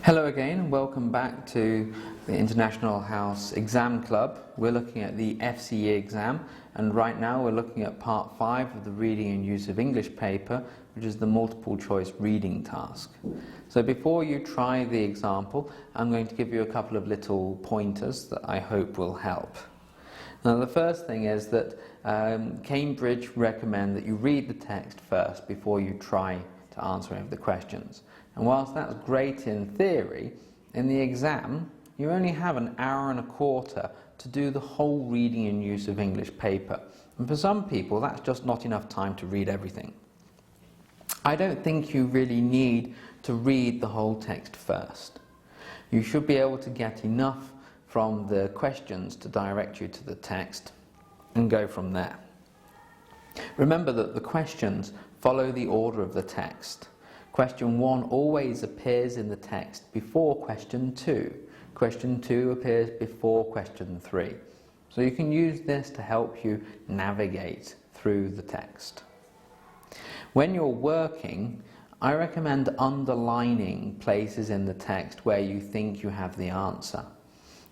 Hello again, welcome back to the International House Exam Club. We're looking at the FCE exam, and right now we're looking at part 5 of the Reading and Use of English paper, which is the multiple choice reading task. So before you try the example, I'm going to give you a couple of little pointers that I hope will help. Now the first thing is that Cambridge recommend that you read the text first before you try to answer any of the questions. And whilst that's great in theory, in the exam you only have an hour and a quarter to do the whole reading and use of English paper. And for some people that's just not enough time to read everything. I don't think you really need to read the whole text first. You should be able to get enough from the questions to direct you to the text and go from there. Remember that the questions follow the order of the text. Question 1 always appears in the text before question 2. Question 2 appears before question 3. So you can use this to help you navigate through the text. When you're working, I recommend underlining places in the text where you think you have the answer.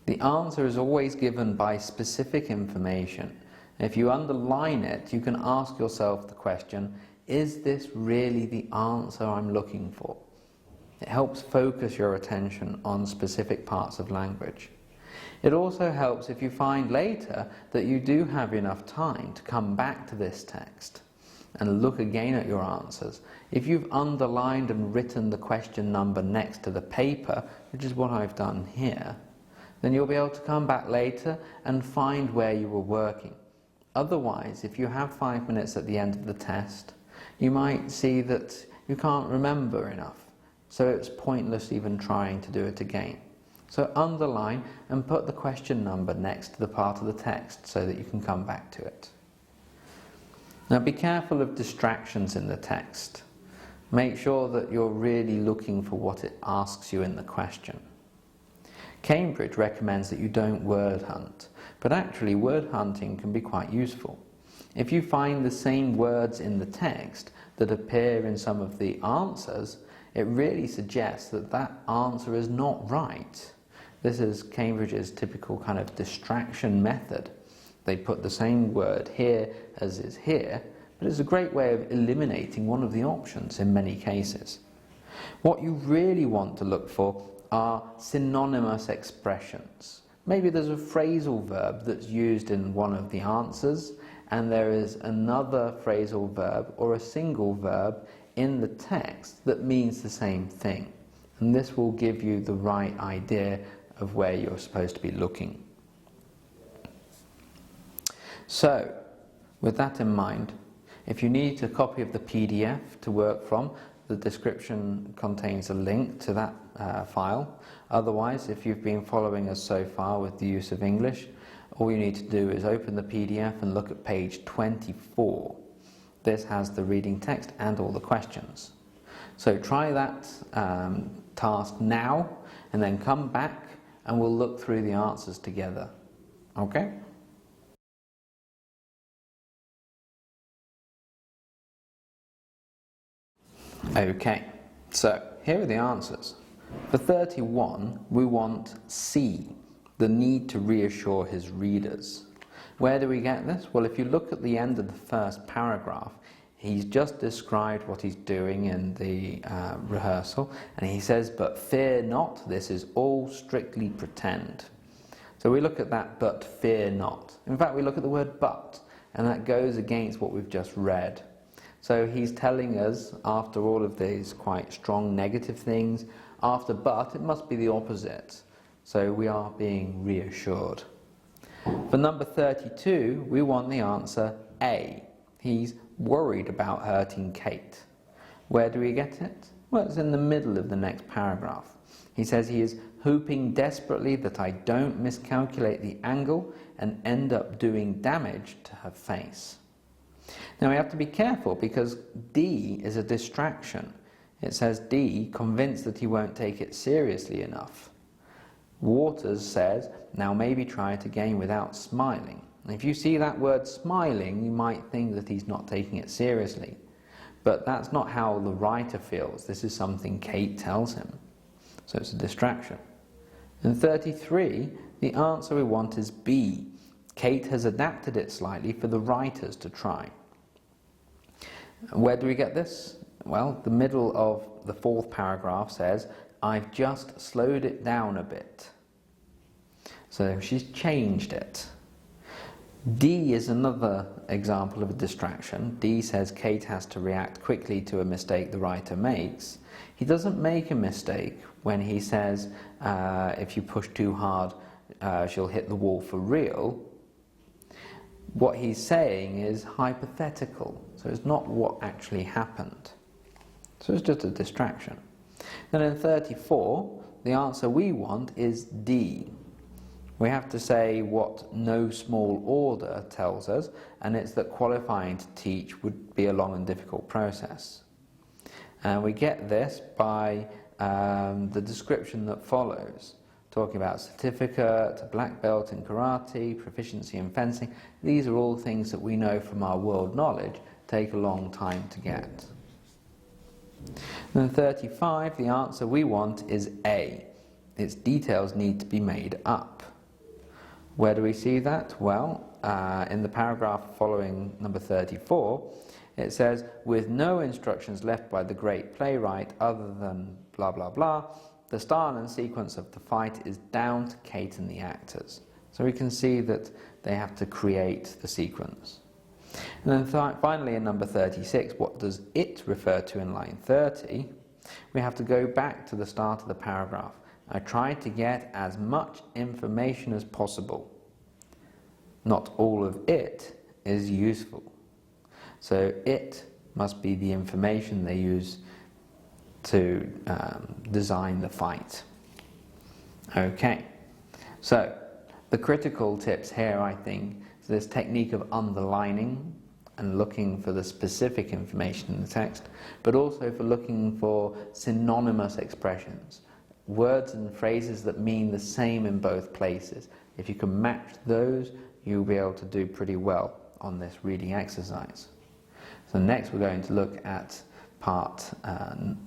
The answer is always given by specific information. If you underline it, you can ask yourself the question, is this really the answer I'm looking for? It helps focus your attention on specific parts of language. It also helps if you find later that you do have enough time to come back to this text and look again at your answers. If you've underlined and written the question number next to the paper, which is what I've done here, then you'll be able to come back later and find where you were working. Otherwise, if you have 5 minutes at the end of the test, you might see that you can't remember enough, so it's pointless even trying to do it again. So underline and put the question number next to the part of the text so that you can come back to it. Now be careful of distractions in the text. Make sure that you're really looking for what it asks you in the question. Cambridge recommends that you don't word hunt, but actually word hunting can be quite useful. If you find the same words in the text that appear in some of the answers, it really suggests that that answer is not right. This is Cambridge's typical kind of distraction method. They put the same word here as is here, but it's a great way of eliminating one of the options in many cases. What you really want to look for are synonymous expressions. Maybe there's a phrasal verb that's used in one of the answers, and there is another phrasal verb or a single verb in the text that means the same thing. And this will give you the right idea of where you're supposed to be looking. So, with that in mind, if you need a copy of the PDF to work from, the description contains a link to that file. Otherwise, if you've been following us so far with the use of English, all you need to do is open the PDF and look at page 24. This has the reading text and all the questions. So try that task now and then come back and we'll look through the answers together. Okay? Okay, so here are the answers. For 31, we want C, the need to reassure his readers. Where do we get this? Well, if you look at the end of the first paragraph, he's just described what he's doing in the rehearsal, and he says, "But fear not, this is all strictly pretend." So we look at that, "but fear not." In fact, we look at the word "but," and that goes against what we've just read. So he's telling us, after all of these quite strong negative things, after "but," it must be the opposite. So we are being reassured. For number 32, we want the answer A. He's worried about hurting Kate. Where do we get it? Well, it's in the middle of the next paragraph. He says he is hoping desperately that I don't miscalculate the angle and end up doing damage to her face. Now we have to be careful because D is a distraction. It says D, convinced that he won't take it seriously enough. Waters says, now maybe try it again without smiling. And if you see that word smiling, you might think that he's not taking it seriously. But that's not how the writer feels. This is something Kate tells him. so it's a distraction. In 33, the answer we want is B. Kate has adapted it slightly for the writers to try. Where do we get this? Well, the middle of the fourth paragraph says, I've just slowed it down a bit. So she's changed it. D is another example of a distraction. D says Kate has to react quickly to a mistake the writer makes. He doesn't make a mistake when he says, if you push too hard, she'll hit the wall for real. What he's saying is hypothetical, so it's not what actually happened. So it's just a distraction. Then in 34, the answer we want is D. We have to say what no small order tells us, and it's that qualifying to teach would be a long and difficult process. And we get this by the description that follows, talking about certificate, black belt in karate, proficiency in fencing. These are all things that we know from our world knowledge take a long time to get. Then 35, the answer we want is A. Its details need to be made up. Where do we see that? Well, in the paragraph following number 34, it says, with no instructions left by the great playwright other than blah blah blah, the style and sequence of the fight is down to Kate and the actors. So we can see that they have to create the sequence. And then finally in number 36, what does it refer to in line 30? We have to go back to the start of the paragraph. I tried to get as much information as possible. Not all of it is useful. So it must be the information they use to design the fight. Okay, so the critical tips here, I think, is this technique of underlining and looking for the specific information in the text, but also for looking for synonymous expressions, words and phrases that mean the same in both places. If you can match those, you'll be able to do pretty well on this reading exercise. So next we're going to look at part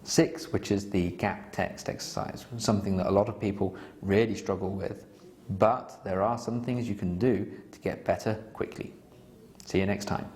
6, which is the gap text exercise, something that a lot of people really struggle with, but there are some things you can do to get better quickly. See you next time.